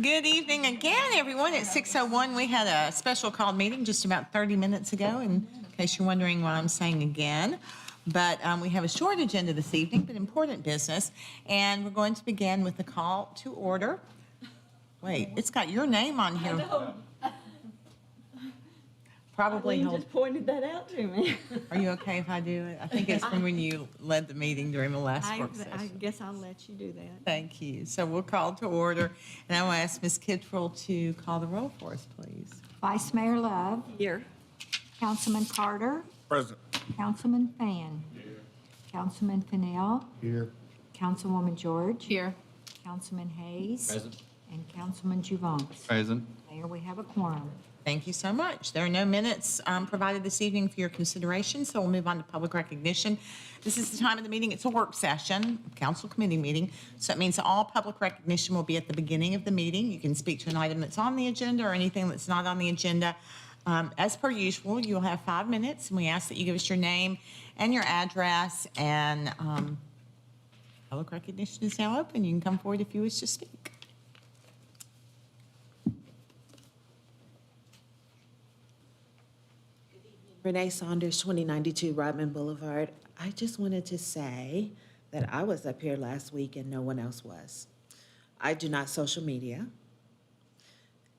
Good evening again, everyone. At 6:01, we had a special called meeting just about 30 minutes ago, in case you're wondering why I'm saying again. But we have a short agenda this evening, but important business. And we're going to begin with the call to order. Wait, it's got your name on here. Probably. You just pointed that out to me. Are you okay if I do it? I think it's from when you led the meeting during the last work session. I guess I'll let you do that. Thank you. So we'll call to order, and I will ask Ms. Kittrell to call the roll for us, please. Vice Mayor Love. Here. Councilman Carter. Present. Councilman Fan. Here. Councilman Fennell. Here. Councilwoman George. Here. Councilman Hayes. Present. And Councilman Juvance. Present. Mayor, we have a quorum. Thank you so much. There are no minutes provided this evening for your consideration, so we'll move on to public recognition. This is the time of the meeting. It's a work session, council committee meeting, so it means that all public recognition will be at the beginning of the meeting. You can speak to an item that's on the agenda or anything that's not on the agenda. As per usual, you'll have 5 minutes, and we ask that you give us your name and your address, and public recognition is now open. You can come forward if you wish to speak. Renee Saunders, 2092 Rodman Boulevard. I just wanted to say that I was up here last week and no one else was. I do not social media,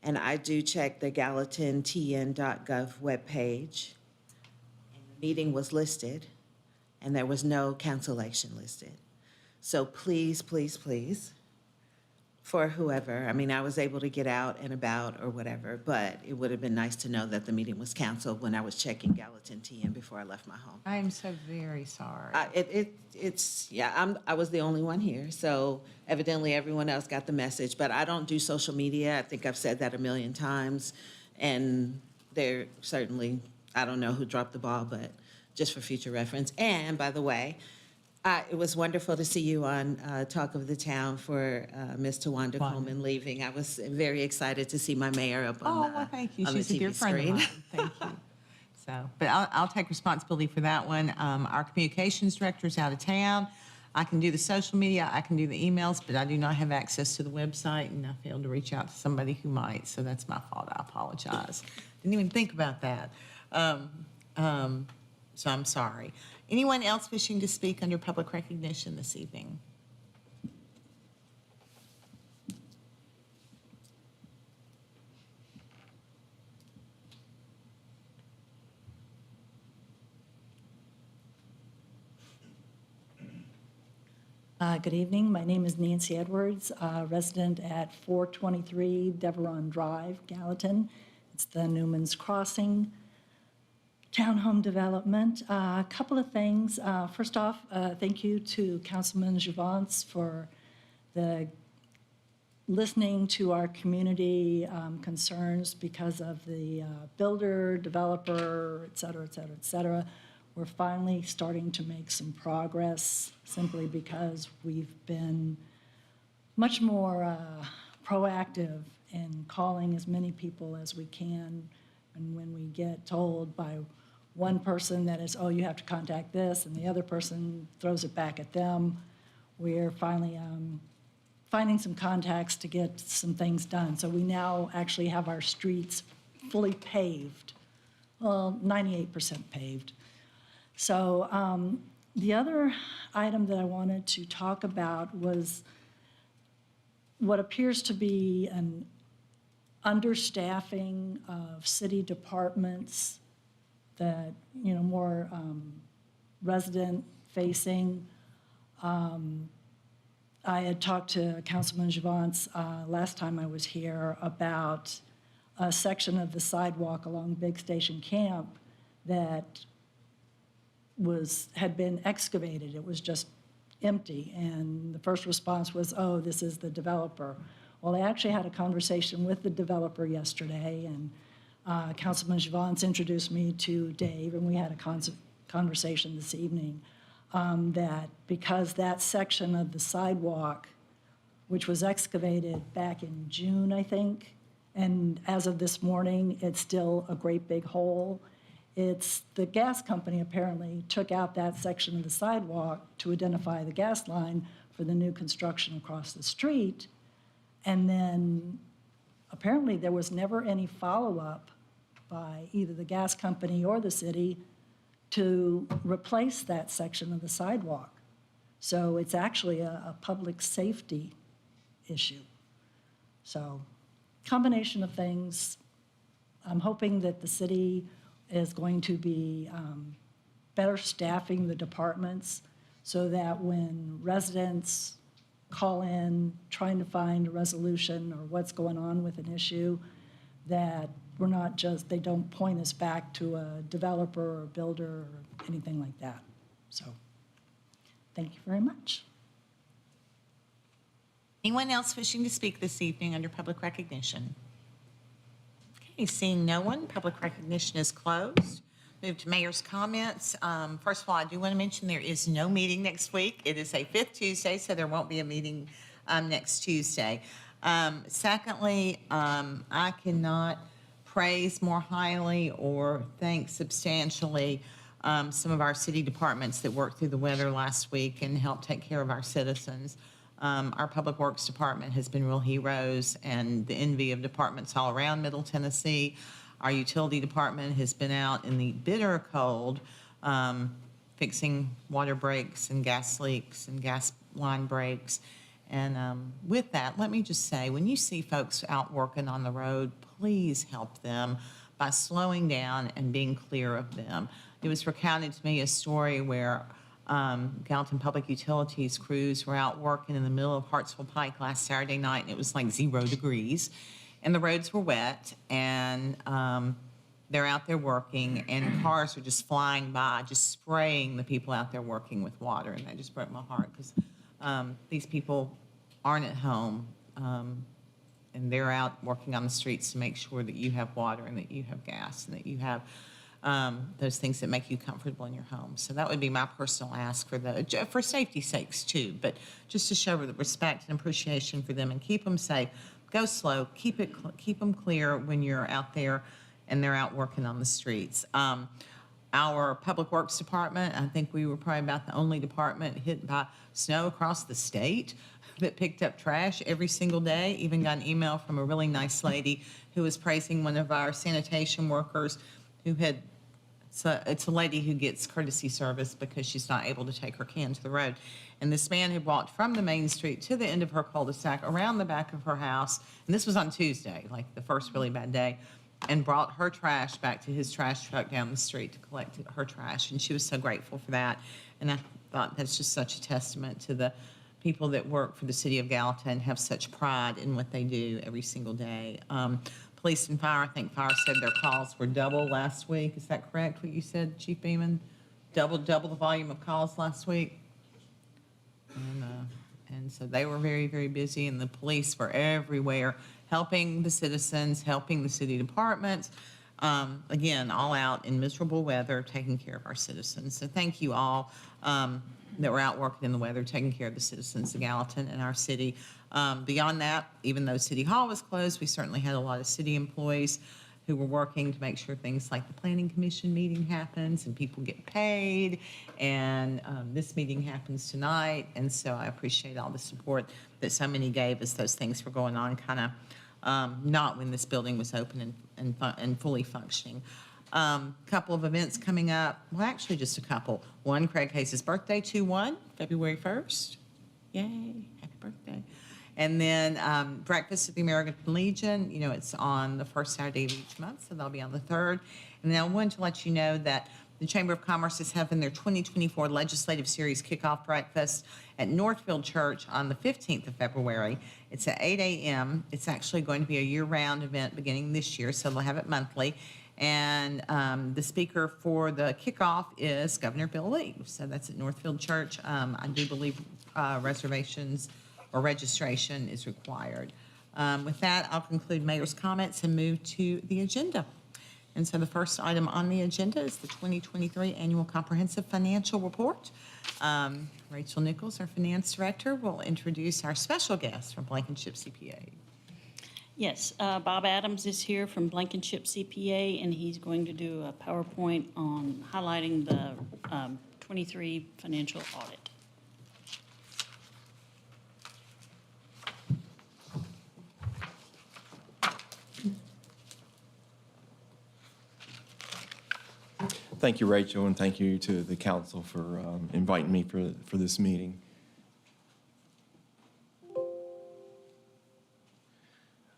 and I do check the GallatinTN.gov webpage. And the meeting was listed, and there was no cancellation listed. So please, please, please, for whoever, I mean, I was able to get out and about or whatever, but it would have been nice to know that the meeting was canceled when I was checking Gallatin TN before I left my home. I am so very sorry. I was the only one here, so evidently everyone else got the message, but I don't do social media. I think I've said that a million times, and they're certainly, I don't know who dropped the ball, but just for future reference. And by the way, it was wonderful to see you on Talk of the Town for Ms. Tawanda Coleman leaving. I was very excited to see my mayor up on well, thank you. on the She's a TV dear friend of screen. mine. Thank you. So, but I'll take responsibility for that one. Our communications director is out of town. I can do the social media, I can do the emails, but I do not have access to the website, and I failed to reach out to somebody who might, so that's my fault. I apologize. Didn't even think about that. So I'm sorry. Anyone else wishing to speak under public recognition this evening? Good evening. My name is Nancy Edwards, resident at 423 Deveron Drive, Gallatin. It's the Newman's Crossing townhome development. A couple of things. First off, thank you to Councilman Juvance for the listening to our community concerns because of the builder, developer, et cetera, et cetera, et cetera. We're finally starting to make some progress simply because we've been much more proactive in calling as many people as we can. And when we get told by one person that is, oh, you have to contact this, and the other person throws it back at them, we're finally finding some contacts to get some things done. So we now actually have our streets fully paved, well, 98% paved. So the other item that I wanted to talk about was what appears to be an understaffing of city departments that, you know, more resident facing. I had talked to Councilman Juvance last time I was here about a section of the sidewalk along Big Station Camp that had been excavated. It was just empty, and the first response was, oh, this is the developer. Well, I actually had a conversation with the developer yesterday, and Councilman Juvance introduced me to Dave, and we had a conversation this evening that because that section of the sidewalk, which was excavated back in June, I think, and as of this morning, it's still a great big hole. It's the gas company apparently took out that section of the sidewalk to identify the gas line for the new construction across the street, and then apparently there was never any follow-up by either the gas company or the city to replace that section of the sidewalk. So it's actually a public safety issue. So, combination of things. I'm hoping that the city is going to be better staffing the departments so that when residents call in trying to find a resolution or what's going on with an issue, that we're not just, they don't point us back to a developer or a builder or anything like that. So, thank you very much. Anyone else wishing to speak this evening under public recognition? Okay, seeing no one, public recognition is closed. Move to mayor's comments. First of all, I do want to mention there is no meeting next week. It is a fifth Tuesday, so there won't be a meeting next Tuesday. Secondly, I cannot praise more highly or thank substantially some of our city departments that worked through the weather last week and helped take care of our citizens. Our Public Works Department has been real heroes and the envy of departments all around Middle Tennessee. Our utility department has been out in the bitter cold fixing water breaks and gas leaks and gas line breaks. And with that, let me just say, when you see folks out working on the road, please help them by slowing down and being clear of them. It was recounted to me a story where Gallatin Public Utilities crews were out working in the middle of Hartsville Pike last Saturday night, and it was like 0 degrees, and the roads were wet, and they're out there working, and cars are just flying by, just spraying the people out there working with water, and that just broke my heart because these people aren't at home, and they're out working on the streets to make sure that you have water and that you have gas and that you have those things that make you comfortable in your home. So that would be my personal ask for safety's sakes too, but just to show the respect and appreciation for them and keep them safe. Go slow, keep them clear when you're out there and they're out working on the streets. Our Public Works Department, I think we were probably about the only department hit by snow across the state that picked up trash every single day. Even got an email from a really nice lady who was praising one of our sanitation workers who had, it's a lady who gets courtesy service because she's not able to take her can to the road. And this man had walked from the main street to the end of her cul-de-sac around the back of her house, and this was on Tuesday, like the first really bad day, and brought her trash back to his trash truck down the street to collect her trash. And she was so grateful for that. And I thought that's just such a testament to the people that work for the city of Gallatin, have such pride in what they do every single day. Police and fire, I think fire said their calls were double last week. Is that correct, what you said, Chief Beeman? Double the volume of calls last week? And so they were very, very busy, and the police were everywhere, helping the citizens, helping the city departments. Again, all out in miserable weather, taking care of our citizens. So thank you all that were out working in the weather, taking care of the citizens of Gallatin and our city. Beyond that, even though City Hall was closed, we certainly had a lot of city employees who were working to make sure things like the Planning Commission meeting happens and people get paid, and this meeting happens tonight. And so I appreciate all the support that so many gave as those things were going on, kind of not when this building was open and fully functioning. Couple of events coming up. Well, actually just a couple. One, Craig Hayes' birthday, 2/1, February 1st. Yay, happy birthday. And then Breakfast at the American Legion, you know, it's on the first Saturday of each month, so they'll be on the 3rd. And then I wanted to let you know that the Chamber of Commerce is having their 2024 Legislative Series kickoff breakfast at Northfield Church on the 15th of February. It's at 8 a.m. It's actually going to be a year-round event beginning this year, so they'll have it monthly. And the speaker for the kickoff is Governor Bill Lee. So that's at Northfield Church. I do believe reservations or registration is required. With that, I'll conclude mayor's comments and move to the agenda. And so the first item on the agenda is the 2023 Annual Comprehensive Financial Report. Rachel Nichols, our finance director, will introduce our special guest from Blankenship CPA. Yes, Bob Adams is here from Blankenship CPA, and he's going to do a PowerPoint on highlighting the 23 financial audit. Thank you, Rachel, and thank you to the council for inviting me for this meeting.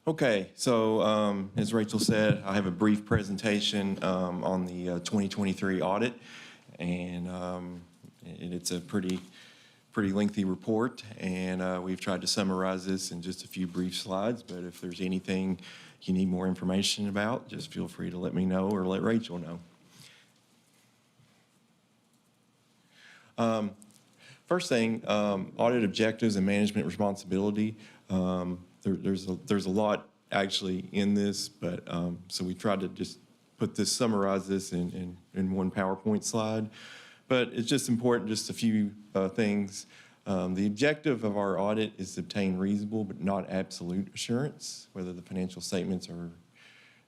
Okay, so as Rachel said, I have a brief presentation on the 2023 audit, and it's a pretty lengthy report, and we've tried to summarize this in just a few brief slides, but if there's anything you need more information about, just feel free to let me know or let Rachel know. First thing, audit objectives and management responsibility. There's a lot actually in this, but so we tried to just summarize this in one PowerPoint slide. But it's just important, just a few things. The objective of our audit is to obtain reasonable but not absolute assurance, whether the financial statements are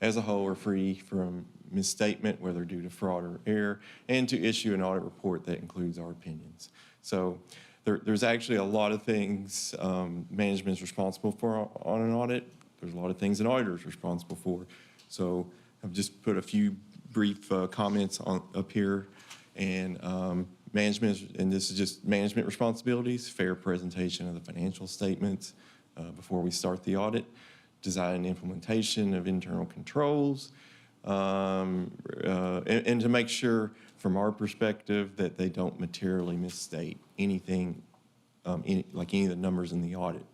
as a whole are free from misstatement, whether due to fraud or error, and to issue an audit report that includes our opinions. So there's actually a lot of things management is responsible for on an audit. There's a lot of things an auditor is responsible for. So I've just put a few brief comments up here. And management, and this is just management responsibilities, fair presentation of the financial statements before we start the audit, design and implementation of internal controls, and to make sure from our perspective that they don't materially misstate anything, like any of the numbers in the audit.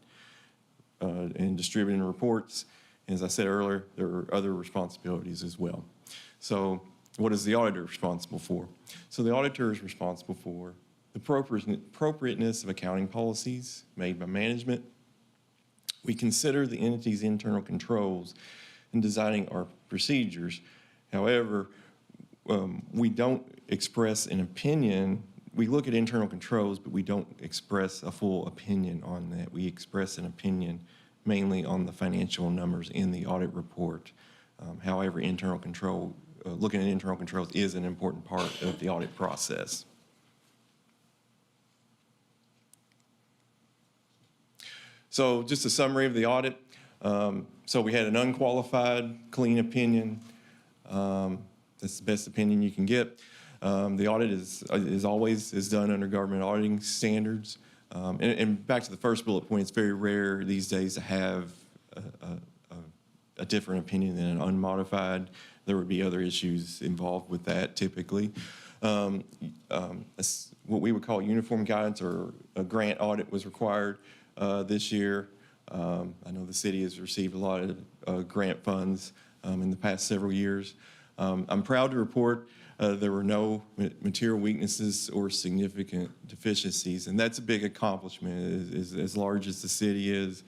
And distributing reports, and as I said earlier, there are other responsibilities as well. So what is the auditor responsible for? So the auditor is responsible for the appropriateness of accounting policies made by management. We consider the entity's internal controls in designing our procedures. However, we don't express an opinion. We look at internal controls, but we don't express a full opinion on that. We express an opinion mainly on the financial numbers in the audit report. However, looking at internal controls is an important part of the audit process. So just a summary of the audit. So we had an unqualified, clean opinion. That's the best opinion you can get. The audit is always done under government auditing standards. And back to the first bullet point, it's very rare these days to have a different opinion than an unmodified. There would be other issues involved with that typically. What we would call uniform guidance or a grant audit was required this year. I know the city has received a lot of grant funds in the past several years. I'm proud to report there were no material weaknesses or significant deficiencies, and that's a big accomplishment. As large as the city is,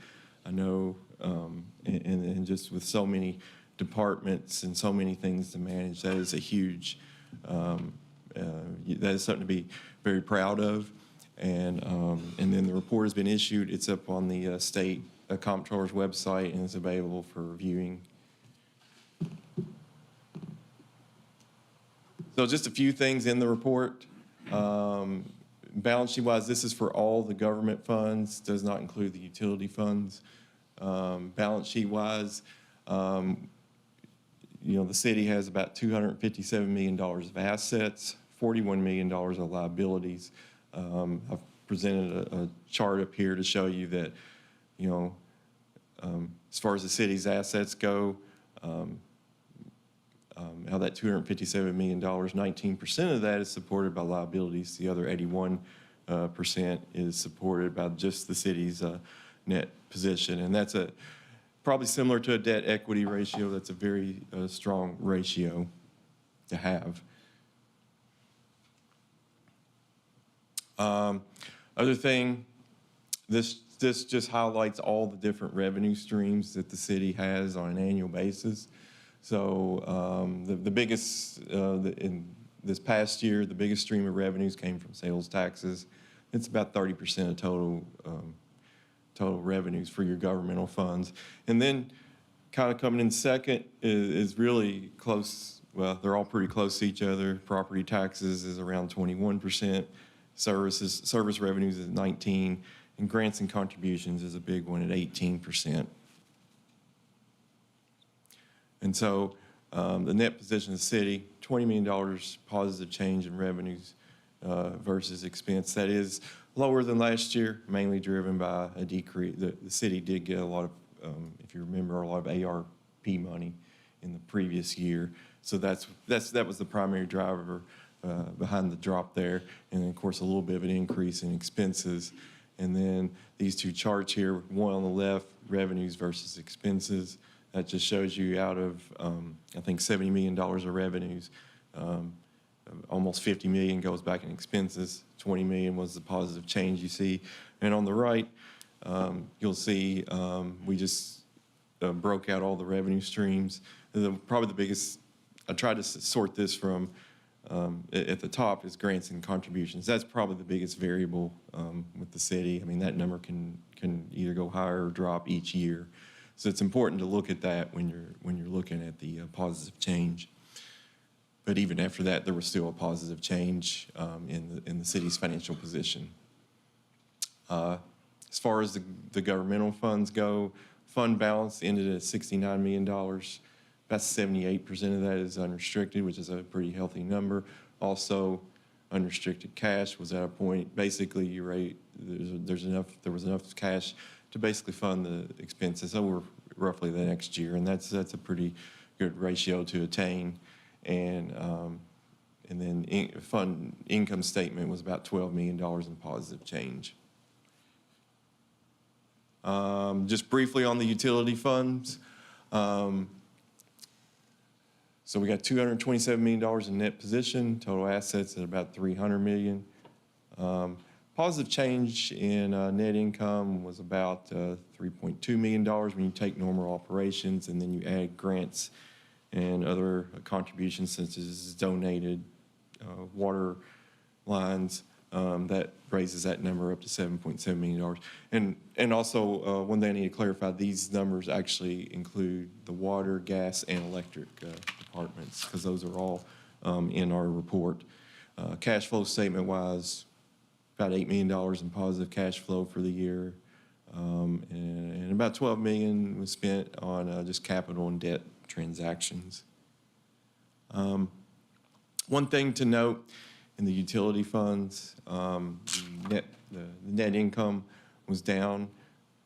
I know, and just with so many departments and so many things to manage, that is a huge, that is something to be very proud of. And then the report has been issued. It's up on the state comptroller's website and is available for viewing. So just a few things in the report. Balance sheet wise, this is for all the government funds, does not include the utility funds. Balance sheet wise, the city has about $257 million of assets, $41 million of liabilities. I've presented a chart up here to show you that, as far as the city's assets go, how that $257 million, 19% of that is supported by liabilities. The other 81% is supported by just the city's net position. And that's probably similar to a debt equity ratio. That's a very strong ratio to have. Other thing, this just highlights all the different revenue streams that the city has on an annual basis. So the biggest, in this past year, the biggest stream of revenues came from sales taxes. It's about 30% of total revenues for your governmental funds. And then kind of coming in second is really close. Well, they're all pretty close to each other. Property taxes is around 21%. Service revenues is 19%. And grants and contributions is a big one at 18%. And so the net position of the city, $20 million positive change in revenues versus expense. That is lower than last year, mainly driven by a decrease. The city did get a lot of, if you remember, a lot of ARP money in the previous year. So that was the primary driver behind the drop there. And then, of course, a little bit of an increase in expenses. And then these two charts here, one on the left, revenues versus expenses. That just shows you out of, I think, $70 million of revenues, almost 50 million goes back in expenses. 20 million was the positive change you see. And on the right, you'll see we just broke out all the revenue streams. Probably the biggest, I tried to sort this from, at the top is grants and contributions. That's probably the biggest variable with the city. I mean, that number can either go higher or drop each year. So it's important to look at that when you're looking at the positive change. But even after that, there was still a positive change in the city's financial position. As far as the governmental funds go, fund balance ended at $69 million. About 78% of that is unrestricted, which is a pretty healthy number. Also, unrestricted cash was at a point, basically, there was enough cash to basically fund the expenses over roughly the next year, and that's a pretty good ratio to attain. And then fund income statement was about $12 million in positive change. Just briefly on the utility funds. So we got $227 million in net position, total assets at about $300 million. Positive change in net income was about $3.2 million when you take normal operations and then you add grants and other contributions such as donated water lines. That raises that number up to $7.7 million. And also, one thing I need to clarify, these numbers actually include the water, gas, and electric departments, because those are all in our report. Cash flow statement-wise, about $8 million in positive cash flow for the year. And about $12 million was spent on just capital and debt transactions. One thing to note in the utility funds, the net income was down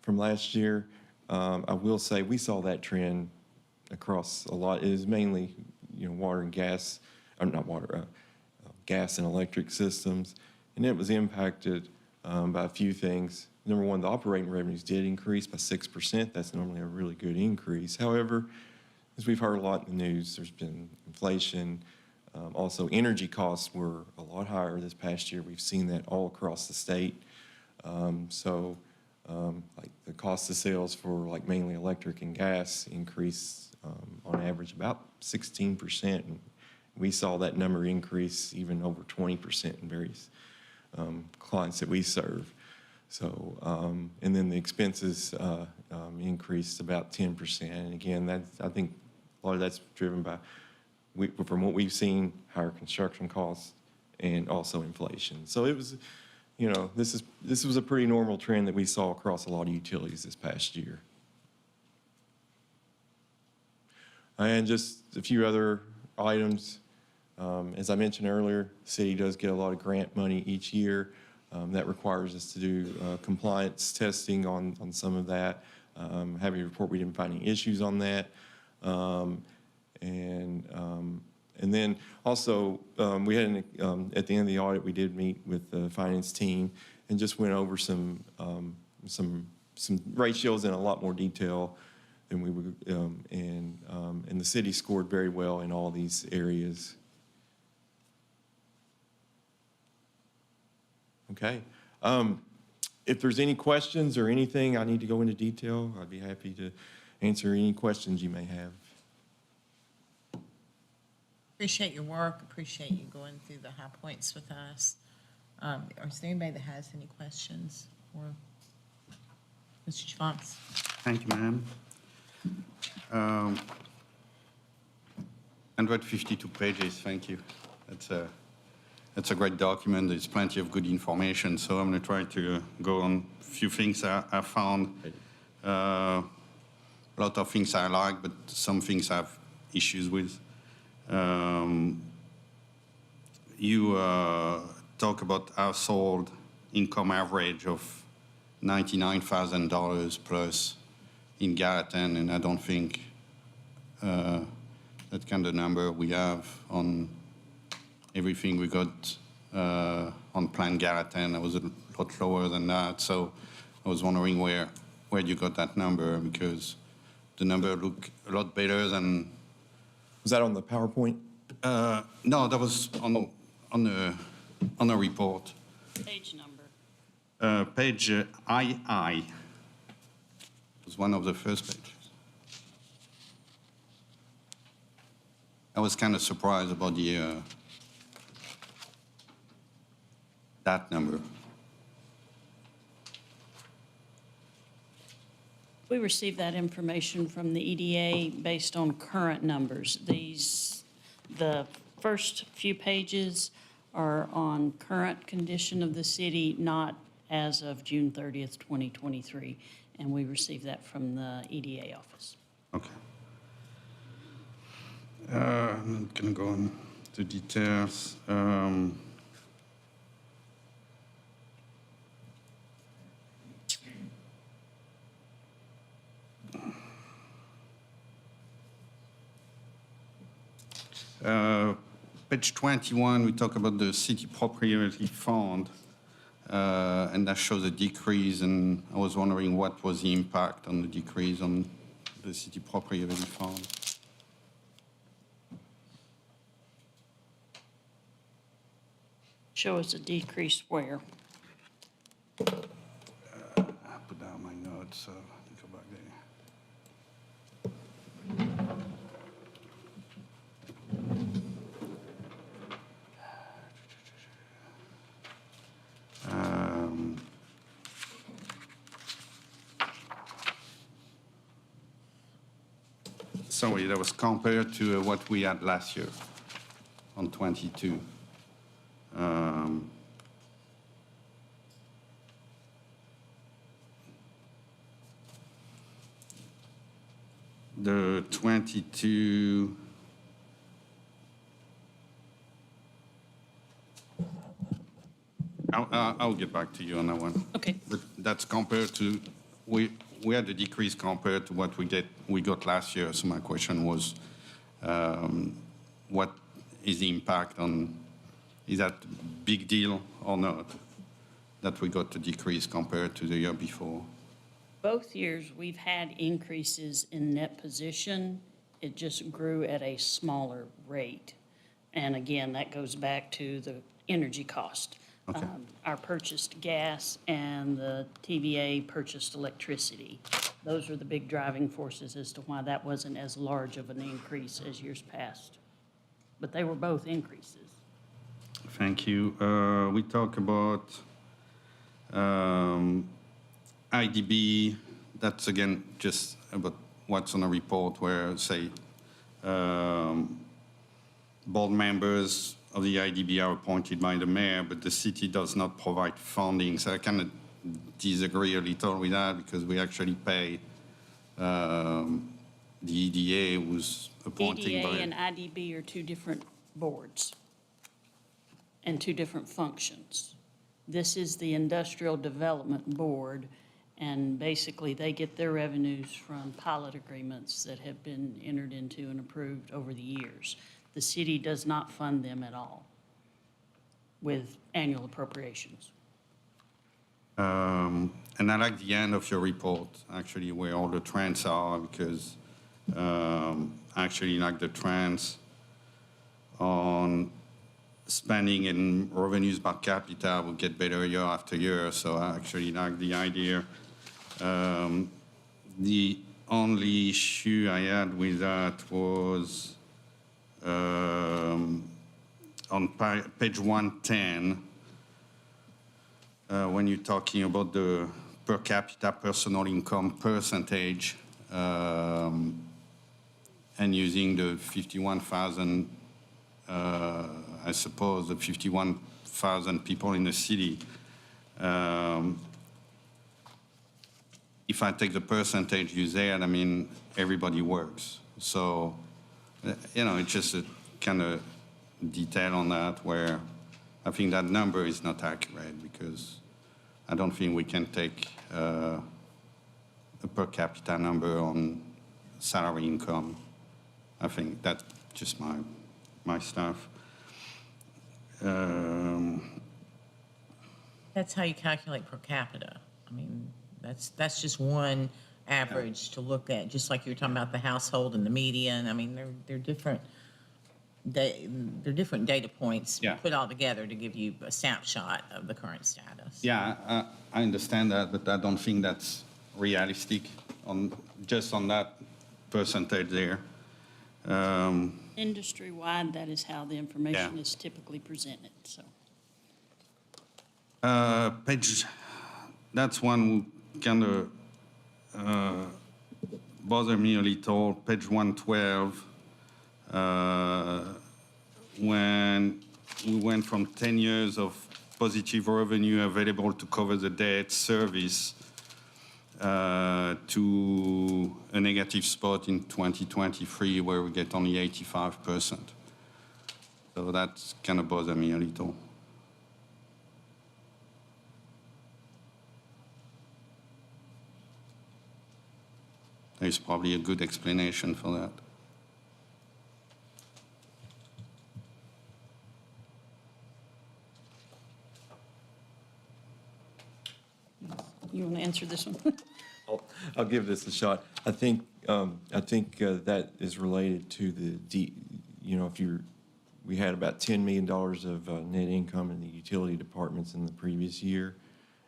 from last year. I will say we saw that trend across a lot. It is mainly, water and gas, or not water, gas and electric systems, and it was impacted by a few things. Number one, the operating revenues did increase by 6%. That's normally a really good increase. However, as we've heard a lot in the news, there's been inflation. Also, energy costs were a lot higher this past year. We've seen that all across the state. Like the cost of sales for like mainly electric and gas increased on average about 16%. And we saw that number increase even over 20% in various clients that we serve. So, and then the expenses increased about 10%. And again, I think a lot of that's driven by, from what we've seen, higher construction costs and also inflation. So it was, this was a pretty normal trend that we saw across a lot of utilities this past year. And just a few other items. As I mentioned earlier, the city does get a lot of grant money each year. That requires us to do compliance testing on some of that. Happy to report we didn't find any issues on that. And then also, we had at the end of the audit, we did meet with the finance team and just went over some ratios in a lot more detail than we would, and the city scored very well in all these areas. Okay. If there's any questions or anything I need to go into detail, I'd be happy to answer any questions you may have. Appreciate your work, appreciate you going through the high points with us. Or is there anybody that has any questions for Mr. Javance? Thank you, ma'am. 152 pages, thank you. That's a great document. There's plenty of good information. So I'm going to try to go on a few things I found. A lot of things I like, but some things I have issues with. you talk about household income average of $99,000 plus in Gallatin, and I don't think that kind of number we have on everything we got on Plan Gallatin. It was a lot lower than that, so I was wondering where you got that number, because the number looked a lot better than. Was that on the PowerPoint? No, that was on a report. Page number. Page II was one of the first pages. I was kind of surprised about the that number. We received that information from the EDA based on current numbers. The first few pages are on current condition of the city, not as of June 30th, 2023. And we received that from the EDA office. Okay. I'm not going to go into details. Page 21, we talk about the city propriety fund, and that shows a decrease, and I was wondering what was the impact on the decrease on the city propriety fund. Show us a decrease where? I put down my notes, so let me go back there. Sorry, that was compared to what we had last year on 22. The 22, I'll get back to you on that one. Okay. But that's compared to, we had a decrease compared to what we got last year. So my question was, what is the impact on, is that a big deal or not, that we got a decrease compared to the year before? Both years, we've had increases in net position. It just grew at a smaller rate. And again, that goes back to the energy cost. Okay. Our purchased gas and the TVA purchased electricity. Those are the big driving forces as to why that wasn't as large of an increase as years past. But they were both increases. Thank you. We talk about IDB. That's again just about what's on a report where, say, board members of the IDB are appointed by the mayor, but the city does not provide funding. So I kind of disagree a little with that, because we actually pay the EDA, who's appointing by. EDA and IDB are two different boards and two different functions. This is the Industrial Development Board, and basically they get their revenues from pilot agreements that have been entered into and approved over the years. The city does not fund them at all with annual appropriations. And I like the end of your report, actually, where all the trends are, because I actually like the trends on spending and revenues per capita will get better year after year. So I actually like the idea. The only issue I had with that was on page 110, when you're talking about the per capita personal income percentage, and using the 51,000, I suppose, the 51,000 people in the city. If I take the percentage you said, I mean, everybody works. So, it's just a kind of detail on that, where I think that number is not accurate, because I don't think we can take a per capita number on salary income. I think that's just my stuff. That's how you calculate per capita. I mean, that's just one average to look at, just like you're talking about the household and the median. I mean, they're different. They're different data points Yeah. put all together to give you a snapshot of the current status. Yeah, I understand that, but I don't think that's realistic just on that percentage there. Industry-wide, that is how the information Yeah. is typically presented, so. Page, that's one kind of bother me a little. Page 112, when we went from 10 years of positive revenue available to cover the debt service to a negative spot in 2023 where we get only 85%. So that's kind of bother me a little. There's probably a good explanation for that. You want to answer this one? I'll give this a shot. I think that is related to we had about $10 million of net income in the utility departments in the previous year,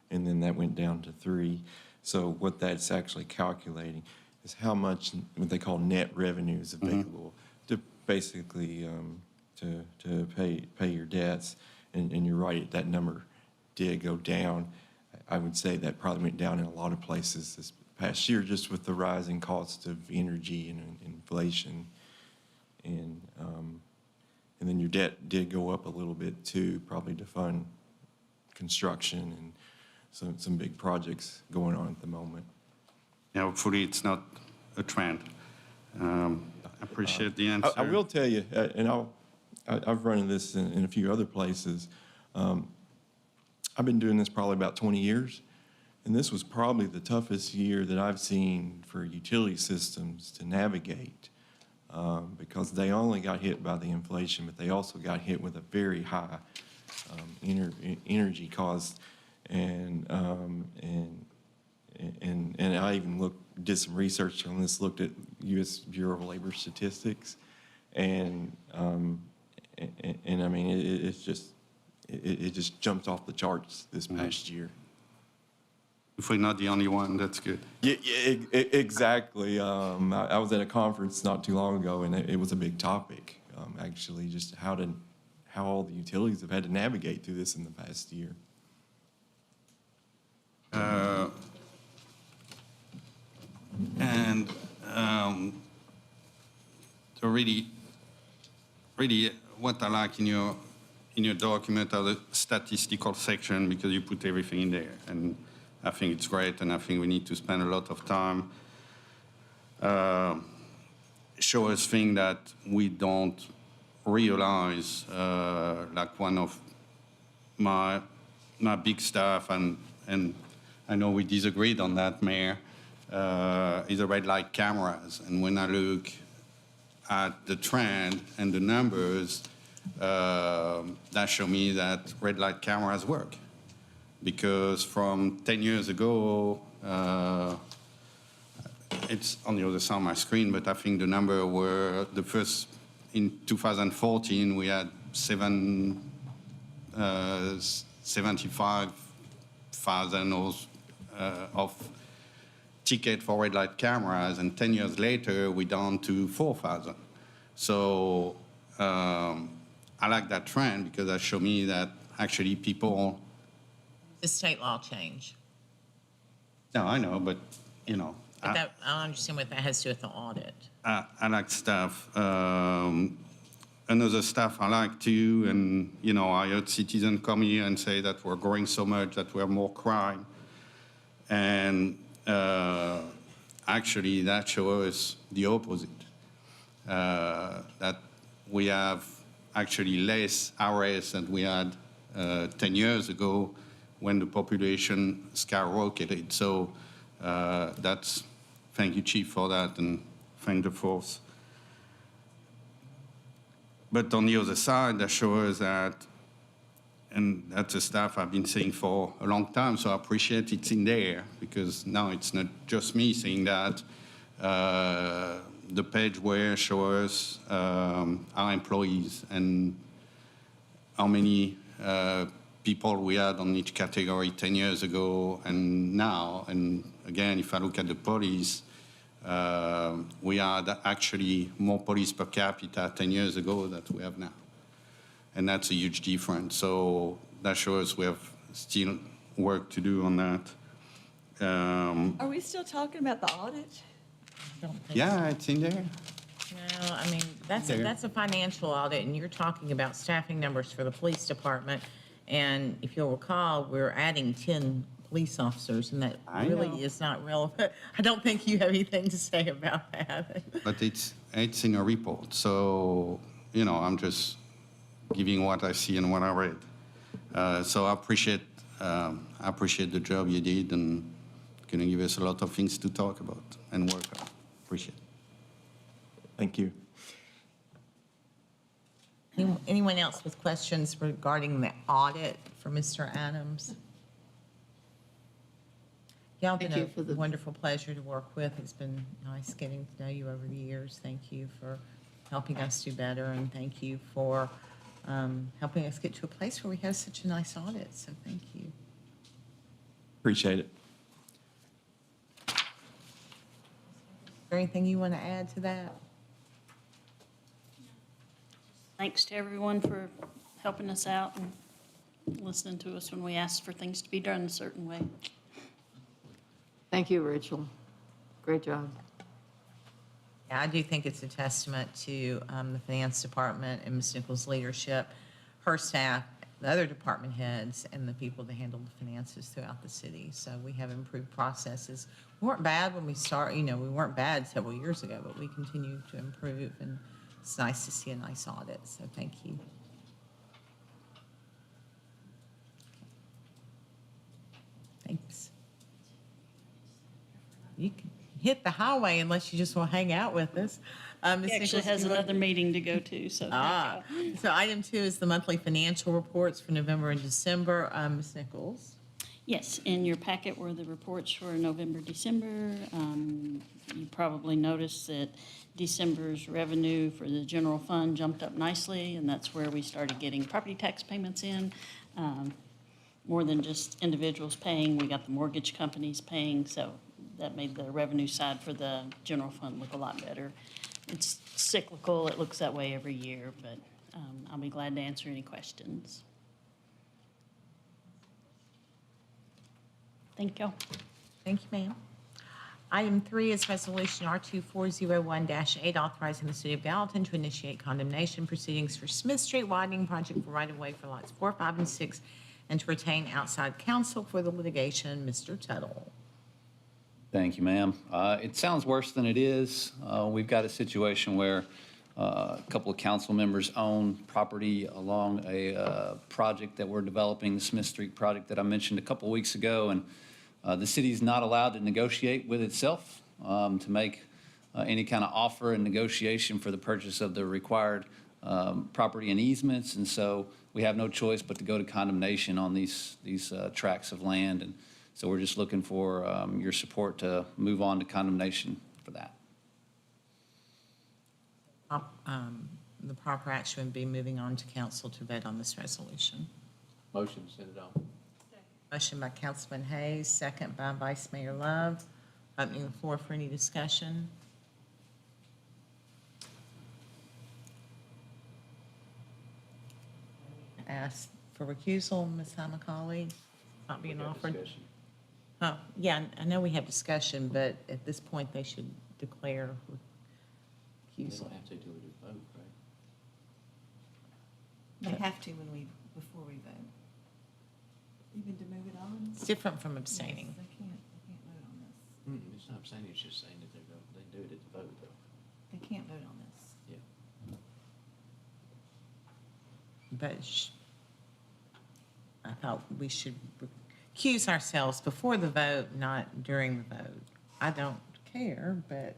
and then that went down to 3. So what that's actually calculating is how much what they call net revenue is available to basically to pay your debts. And you're right, that number did go down. I would say that probably went down in a lot of places this past year, just with the rising cost of energy and inflation. And then your debt did go up a little bit too, probably to fund construction and some big projects going on at the moment. Yeah, hopefully it's not a trend. I appreciate the answer. I will tell you, and I've run into this in a few other places. I've been doing this probably about 20 years, and this was probably the toughest year that I've seen for utility systems to navigate, because they only got hit by the inflation, but they also got hit with a very high energy cost, and I even did some research on this, looked at U.S. Bureau of Labor Statistics, and I mean it just jumped off the charts this past year. If we're not the only one, that's good. Yeah, exactly. I was at a conference not too long ago, and it was a big topic, actually, just how all the utilities have had to navigate through this in the past year. And so really, what I like in your document are the statistical section, because you put everything in there, and I think it's great, and I think we need to spend a lot of time show us things that we don't realize, like one of my big stuff, and I know we disagreed on that, Mayor, is the red light cameras. And when I look at the trend and the numbers, that show me that red light cameras work. Because from 10 years ago, it's on the other side of my screen, but I think the number were in 2014, we had 75,000 of ticket for red light cameras, and 10 years later, we're down to 4,000. So I like that trend, because that show me that actually people. The state law change. No, I know, but you know. But I don't understand what that has to do with the audit. I like stuff. Another stuff I like too, and you know, I heard citizens come here and say that we're growing so much that we have more crime, and actually that shows us the opposite. That we have actually less arrests than we had 10 years ago when the population skyrocketed. So thank you, Chief, for that, and thank the force. But on the other side, that shows that, and that's the stuff I've been saying for a long time, so I appreciate it's in there, because now it's not just me saying that. The page where shows our employees and how many people we had on each category 10 years ago and now. And again, if I look at the police, we had actually more police per capita 10 years ago than we have now. And that's a huge difference. So that shows we have still work to do on that. Are we still talking about the audit? Yeah, it's in there. No, I mean, that's a financial audit, and you're talking about staffing numbers for the police department. And if you'll recall, we're adding 10 police officers, and that I really know. is not relevant. I don't think you have anything to say about that. But it's in a report. So, I'm just giving what I see and what I read. So I appreciate the job you did, and going to give us a lot of things to talk about and work on. Appreciate it. Thank you. Anyone else with questions regarding the audit for Mr. Adams? Y'all been Thank you for a the- wonderful pleasure to work with. It's been nice getting to know you over the years. Thank you for helping us do better, and thank you for helping us get to a place where we have such a nice audit, so thank you. Appreciate it. Is there anything you want to add to that? Thanks to everyone for helping us out and listening to us when we asked for things to be done a certain way. Thank you, Rachel. Great job. Yeah, I do think it's a testament to the finance department and Ms. Nichols' leadership, her staff, the other department heads, and the people that handle the finances throughout the city. So we have improved processes. We weren't bad when we started, we weren't bad several years ago, but we continue to improve, and it's nice to see a nice audit, so thank you. Thanks. You can hit the highway unless you just want to hang out with us. Ms. He actually Nichols, has do you want- another meeting to go to, so thank you. So item 2 is the monthly financial reports for November and December. Ms. Nichols? Yes, in your packet were the reports for November, December. You probably noticed that December's revenue for the general fund jumped up nicely, and that's where we started getting property tax payments in. More than just individuals paying, we got the mortgage companies paying, so that made the revenue side for the general fund look a lot better. It's cyclical, it looks that way every year, but I'll be glad to answer any questions. Thank you. Thank you, ma'am. Item 3 is Resolution R2401-8, authorizing the City of Gallatin to initiate condemnation proceedings for Smith Street widening project for right-of-way for lots 4, 5, and 6, and to retain outside counsel for the litigation. Mr. Tuttle. Thank you, ma'am. It sounds worse than it is. We've got a situation where a couple of council members own property along a project that we're developing, the Smith Street project that I mentioned a couple of weeks ago, and the city's not allowed to negotiate with itself to make any kind of offer and negotiation for the purchase of the required property and easements, and so we have no choice but to go to condemnation on these tracts of land, and so we're just looking for your support to move on to condemnation for that. The proper action would be moving on to council to vote on this resolution. Motion, send it on. Motion by Councilman Hayes, second by Vice Mayor Love. Opening the floor for any discussion. Ask for recusal, Ms. Hamacali, not being offered. Oh, yeah, I know we have discussion, but at this point, they should declare recusal. have to do a vote, right? They have to before we vote. Even to move it on? It's different from abstaining. They can't vote on this. It's not saying, it's just saying that they do it at the vote, though. They can't vote on this. Yeah. but I thought we should recuse ourselves before the vote, not during the vote. I don't care, but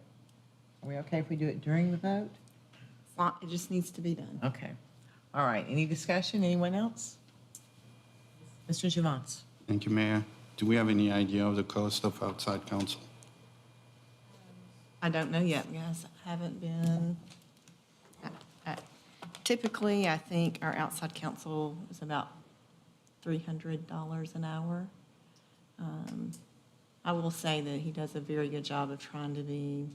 are we okay if we do it during the vote? It just needs to be done. Okay. All right. Any discussion? Anyone else? Mr. Javance? Thank you, Mayor. Do we have any idea of the cost of outside counsel? I don't know yet, guys. I haven't been. Typically, I think our outside counsel is about $300 an hour. I will say that he does a very good job of trying to be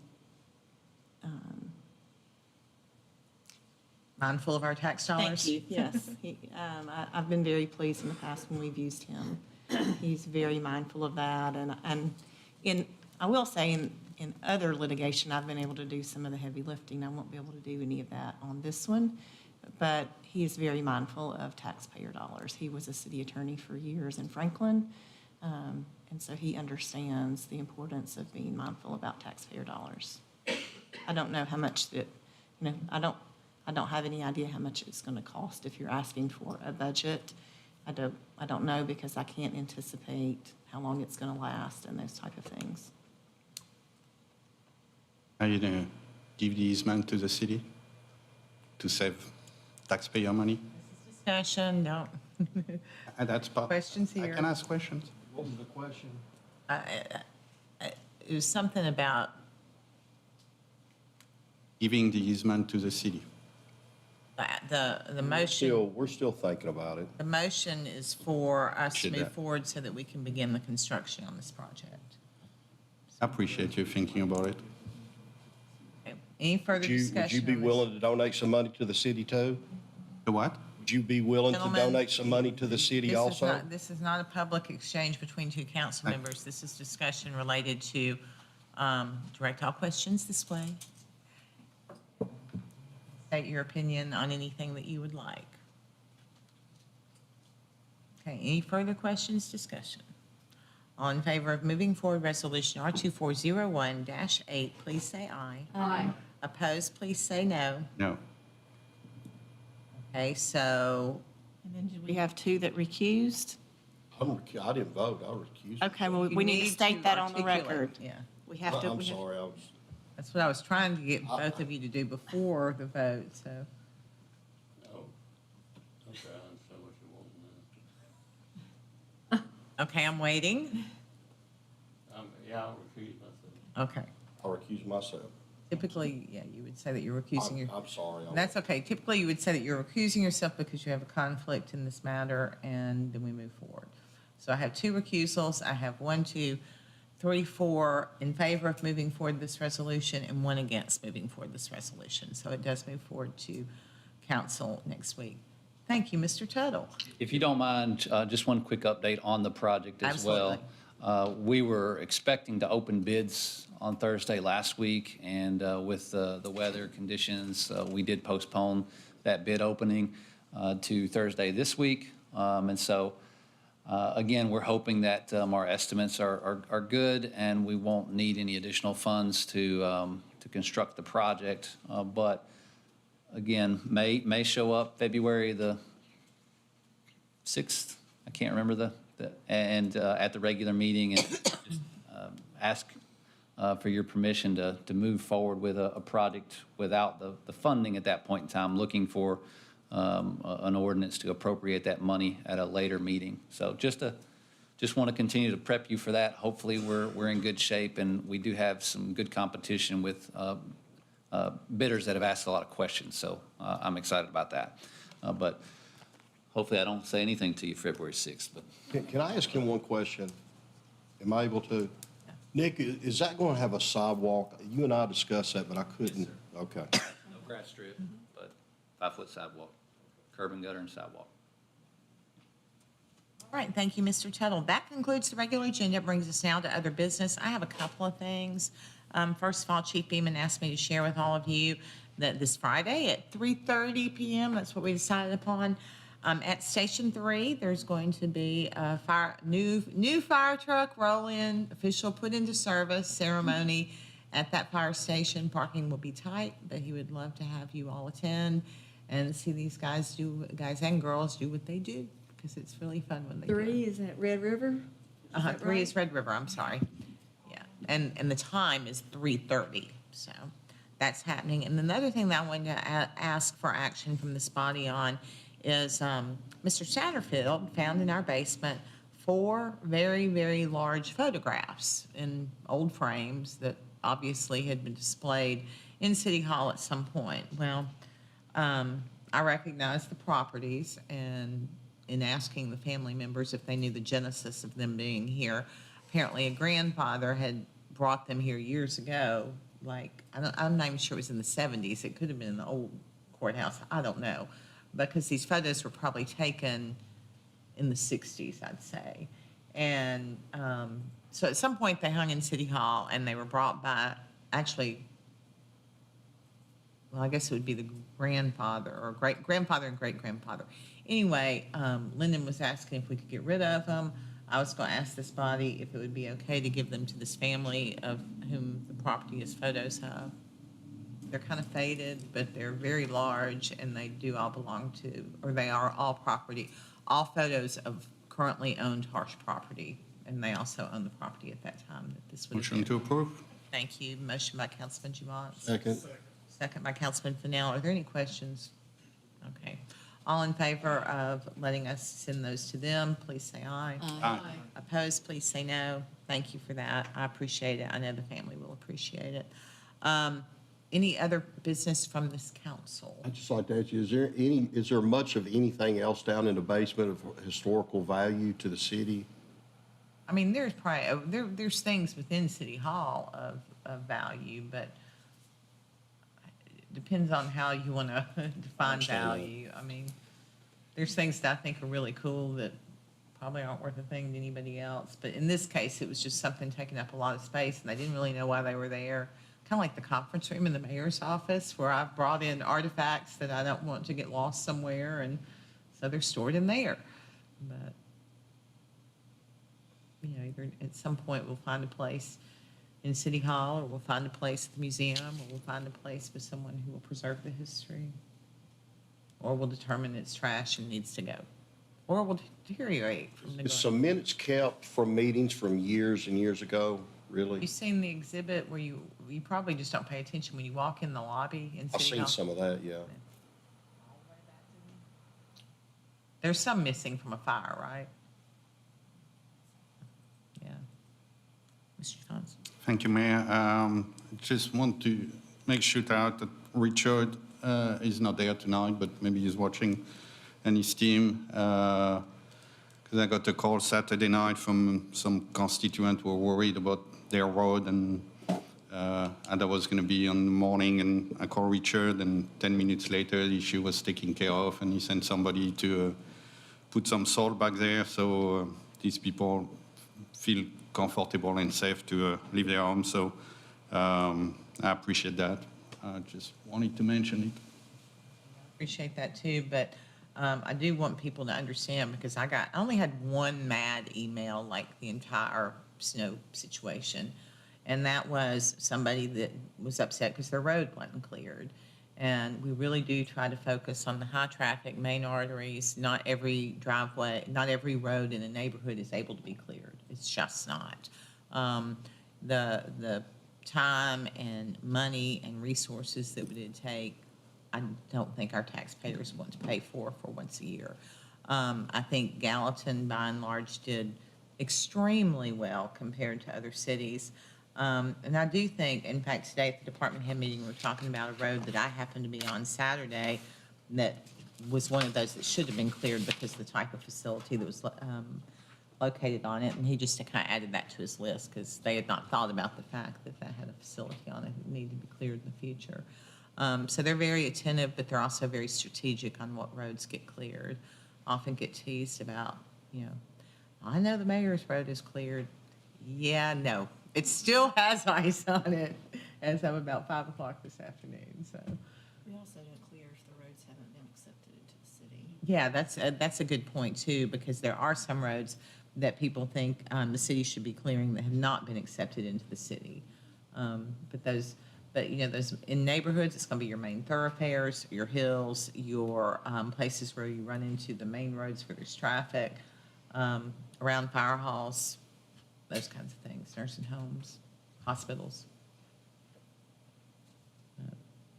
Mindful of our tax dollars? Thank you, yes. I've been very pleased in the past when we've used him. He's very mindful of that, and I will say, in other litigation, I've been able to do some of the heavy lifting. I won't be able to do any of that on this one, but he is very mindful of taxpayer dollars. He was a city attorney for years in Franklin, and so he understands the importance of being mindful about taxpayer dollars. I don't know how much that, I don't have any idea how much it's going to cost if you're asking for a budget. I don't know because I can't anticipate how long it's going to last and those type of things. Are you going to give the easement to the city to save taxpayer money? Discussion, no. And that's part. Questions I here. can ask questions. What was the question? It was something about, Giving the easement to the city. the motion. We're still thinking about it. The motion is for us to Should move that- forward so that we can begin the construction on this project. I appreciate you thinking about it. Okay. Any further Would you discussion? be on this? willing to donate some money to the city too? The what? Would you be willing to Gentlemen, donate some money to the city This is also? not- This is not a public exchange between two council members. This is discussion related to, direct all questions this way. State your opinion on anything that you would like. Okay, any further questions, discussion? All in favor of moving forward Resolution R2401-8, please say aye. Aye. Opposed, please say no. No. Okay, so And then did we have two that recused? I didn't vote, I recused. Okay, well, you we need to state that on the articulate- record. Yeah. We have to. I'm we have- sorry, I was, That's what I was trying to get both of you to do before the vote, so. Okay, I'm waiting. Yeah, I'll recuse myself. Okay. I recused myself. Typically, yeah, you would say that you're recusing your, I'm sorry. that's okay. Typically, you would say that you're recusing yourself because you have a conflict in this matter, and then we move forward. So I have two recusals. I have 1, 2, 3, 4 in favor of moving forward this resolution and 1 against moving forward this resolution. So it does move forward to council next week. Thank you, Mr. Tuttle. If you don't mind, just one quick update on the project as well. We were expecting to open bids on Thursday last week, and with the weather conditions, we did postpone that bid opening to Thursday this week. And so, again, we're hoping that our estimates are good, and we won't need any additional funds to construct the project. But again, may show up February the 6th, I can't remember and at the regular meeting, and just ask for your permission to move forward with a project without the funding at that point in time, looking for an ordinance to appropriate that money at a later meeting. So just want to continue to prep you for that. Hopefully, we're in good shape, and we do have some good competition with bidders that have asked a lot of questions, so I'm excited about that. But hopefully I don't say anything to you February 6th. But Can I ask him one question? Am I able to? Nick, is that going to have a sidewalk? You and I discussed that, but I couldn't. Okay. no grass strip, but 5-foot sidewalk, curb and gutter and sidewalk. All right, thank you, Mr. Tuttle. That concludes the regular agenda, brings us now to other business. I have a couple of things. First of all, Chief Beaman asked me to share with all of you that this Friday at 3:30 p.m., that's what we decided upon, at Station 3, there's going to be a new fire truck roll-in, official put into service ceremony at that fire station. Parking will be tight, but he would love to have you all attend. and see these guys and girls do what they do, because it's really fun when they do it. 3 is at Red River? Uh-huh, that 3 right? is Red River, I'm sorry. Yeah, and the time is 3:30, so that's happening. And another thing that I wanted to ask for action from this body on is, Mr. Satterfield found in our basement 4 very, very large photographs in old frames that obviously had been displayed in City Hall at some point. Well, I recognized the properties, and in asking the family members if they knew the genesis of them being here, apparently a grandfather had brought them here years ago, like, I'm not even sure it was in the 70s, it could have been in the old courthouse, I don't know, because these photos were probably taken in the 60s, I'd say. And so at some point, they hung in City Hall, and they were brought by, actually, well, I guess it would be the grandfather or great-grandfather and great-grandfather. Anyway, Lyndon was asking if we could get rid of them. I was going to ask this body if it would be okay to give them to this family of whom the property is photos of. They're kind of faded, but they're very large, and they do all belong to, or they are all property, all photos of currently owned Harsh property, and they also own the property at that time that this would have Motion been. to approve? Thank you. Motion by Councilman Juvance. Second. Second by Councilman Fennell. Are there any questions? Okay. All in favor of letting us send those to them, please say aye. Aye. Opposed, please say no. Thank you for that. I appreciate it. I know the family will appreciate it. Any other business from this council? I'd just like to ask you, is there much of anything else down in the basement of historical value to the city? I mean, there's probably, there's things within City Hall of value, but it depends on how you want to define understand that. value. I mean, there's things that I think are really cool that probably aren't worth a thing to anybody else. But in this case, it was just something taking up a lot of space, and they didn't really know why they were there. Kind of like the conference room in the mayor's office, where I've brought in artifacts that I don't want to get lost somewhere, and so they're stored in there. But, you know, either at some point we'll find a place in City Hall, or we'll find a place at the museum, or we'll find a place with someone who will preserve the history. Or we'll determine it's trash and needs to go. Or will deteriorate from Is neglect. some minutes kept from meetings from years and years ago, really? You've seen the exhibit where you probably just don't pay attention when you walk in the lobby in I've City Hall. seen some of that, yeah. There's some missing from a fire, right? Yeah. Mr. Johnson? Thank you, Mayor. Just want to make shout out that Richard is not there tonight, but maybe he's watching, and his team, because I got a call Saturday night from some constituent who were worried about their road, and that was going to be on the morning, and I called Richard, and 10 minutes later, the issue was taken care of, and he sent somebody to put some salt back there, so these people feel comfortable and safe to leave their home. So I appreciate that. I just wanted to mention it. Appreciate that too, but I do want people to understand, because I only had one mad email like the entire snow situation. And that was somebody that was upset because their road wasn't cleared. And we really do try to focus on the high traffic main arteries. Not every driveway, not every road in a neighborhood is able to be cleared. It's just not. The time and money and resources that would take, I don't think our taxpayers want to pay for once a year. I think Gallatin, by and large, did extremely well compared to other cities. And I do think, in fact, today at the department head meeting, we were talking about a road that I happened to be on Saturday that was one of those that should have been cleared because of the type of facility that was located on it. And he just kind of added that to his list because they had not thought about the fact that that had a facility on it that needed to be cleared in the future. So they're very attentive, but they're also very strategic on what roads get cleared. Often get teased about, I know the mayor's road is cleared. Yeah, no. It still has ice on it as of about 5 o'clock this afternoon, so. We also don't clear if the roads haven't been accepted into the city. Yeah, that's a good point too, because there are some roads that people think the city should be clearing that have not been accepted into the city. But But, you know, those, in neighborhoods, it's gonna be your main thoroughfares, your hills, your, places where you run into the main roads where there's traffic, around fire halls, those kinds of things, nursing homes, hospitals.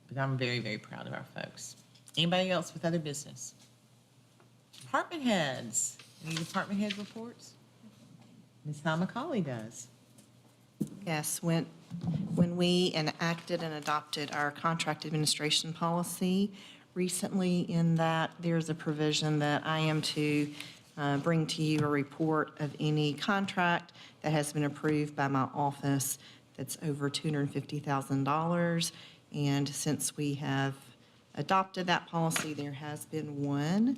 But I'm very, very proud of our folks. Anybody else with other business? Department heads, any department head reports? Ms. Namakaali does. Yes, when we enacted and adopted our contract administration policy recently, in that there's a provision that I am to bring to you a report of any contract that has been approved by my office that's over $250,000. And since we have adopted that policy, there has been one.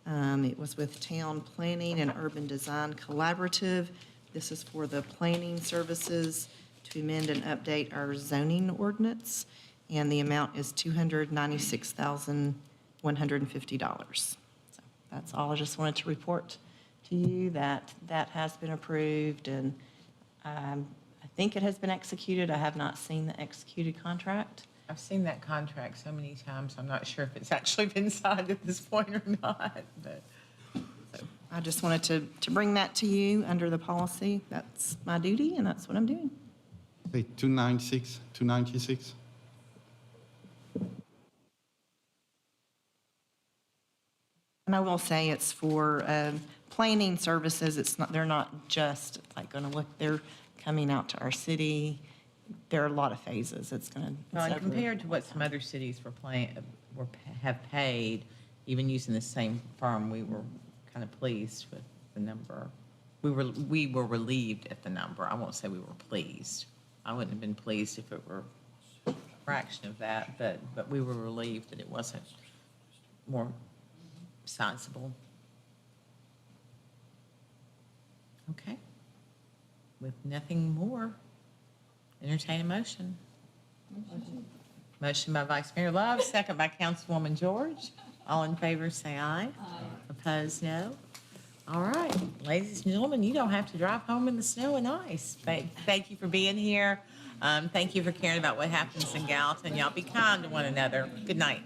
It was with Town Planning and Urban Design Collaborative. This is for the planning services to amend and update our zoning ordinance, and the amount is $296,150. So that's all. I just wanted to report to you that that has been approved, and I think it has been executed. I have not seen the executed contract. I've seen that contract so many times, I'm not sure if it's actually been signed at this point or not, but. I just wanted to bring that to you under the policy. That's my duty, and that's what I'm doing. Hey, 296, 296? And I will say it's for planning services. It's not, they're not just like going to look, they're coming out to our city. There are a lot of phases. It's going to. Well, and compared to what some other cities have paid, even using the same firm, we were kind of pleased with the number. We were relieved at the number. I won't say we were pleased. I wouldn't have been pleased if it were a fraction of that, but we were relieved that it wasn't more sizable. Okay. With nothing more, entertain a motion. Motion by Vice Mayor Love, second by Councilwoman George. All in favor, say aye. Aye. Opposed, no. All right, ladies and gentlemen, you don't have to drive home in the snow and ice. Thank you for being here. Thank you for caring about what happens in Gallatin. Y'all be kind to one another. Good night.